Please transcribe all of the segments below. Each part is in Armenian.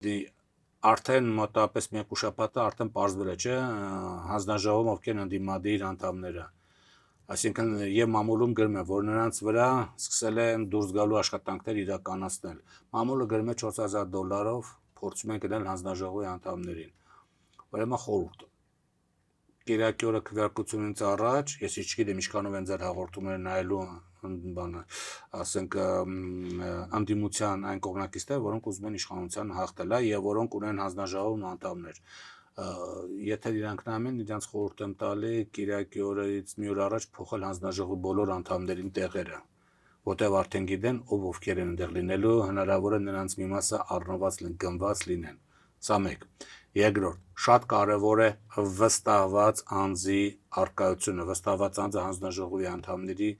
Արդեն մոտավորապես մեկ շաբաթ արդեն պարզվել է, չէ, հանձնաժողովում ովքեր ընդդիմադիր անդամները, այսինքն եւ մամուլում գրում է, որ նրանց վրա սկսել են դուրս գալու աշխատանքներ իրականացնել։ Մամուլը գրում է $4,000 փորձում են գնել հանձնաժողովի անդամներին։ Ուրեմն խորհուրդ Կիրակի օրը քվեարկությունից առաջ, ես չգիտեմ ինչքանով են ձեր հաղորդումները նայելու բանը, ասենք անդիմության այն կողմնակիցները, որոնք ուզում են իշխանության հաղթել, եւ որոնք ունեն հանձնաժողովն անդամներ։ Եթե իրանք նայում են, իրանք խորհուրդ եմ տալի Կիրակի օրից մի օր առաջ փոխել հանձնաժողովի բոլոր անդամներին տեղերը, որտեղ արդեն գիտեն ովքեր են այնտեղ լինելու, հնարավոր է նրանց մի մասը առնված գնված լինեն։ Սա մեկ։ Երկրորդ, շատ կարևոր է վստահված անձի առկայությունը, վստահված անձը հանձնաժողովի անդամների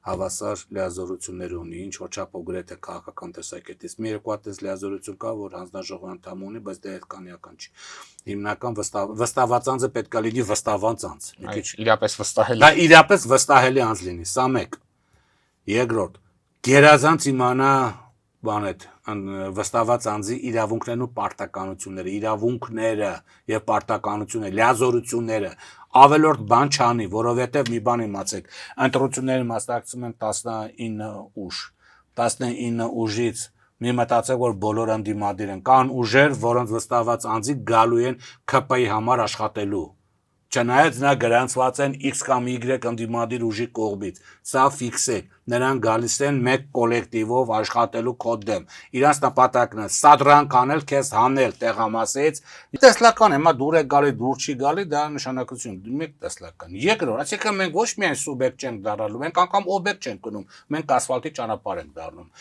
հավասար լիազորություններ ունի, ինչ որ չափով գրեթե քաղաքական տեսակետից։ Մի երկու հատ լիազորություն կա, որ հանձնաժողովի անդամ ունի, բայց դա այդքանիական չի։ Հիմնական վստահված անձը պետք է լինի վստահված անձ։ Իրապես վստահելի։ Դա իրապես վստահելի անձ լինի, սա մեկ։ Երկրորդ, գերազանց իմանա վստահված անձի իրավունքներն ու պարտականությունները, իրավունքները եւ պարտականությունները, լիազորությունները ավելորդ բան չանի, որովհետեւ մի բան իմացեք, ընտրությունների մասնակցում են 19 ուժ, 19 ուժից մի մտածեք, որ բոլոր ընդդիմադիր են, կան ուժեր, որոնց վստահված անձի գալու են ՔՊ-ի համար աշխատելու։ Չնայած նա գրանցված են X կամ Y ընդդիմադիր ուժի կողմից, սա ֆիքսեք, նրանք գալիս են մեկ կոլեկտիվով աշխատելու քո դեմ, իրանց նպատակն է սադրանք անել, քեզ հանել տեղամասից, տեսլական է, հիմա դուր է գալի, դուր չի գալի, դա նշանակություն, մեկ տեսլական։ Երկրորդ, այսինքն մենք ոչ միայն սուբյեկտ չենք դառնալու, մենք անգամ օբյեկտ չենք գնում, մենք ասֆալտի ճանապարհ ենք դառնում։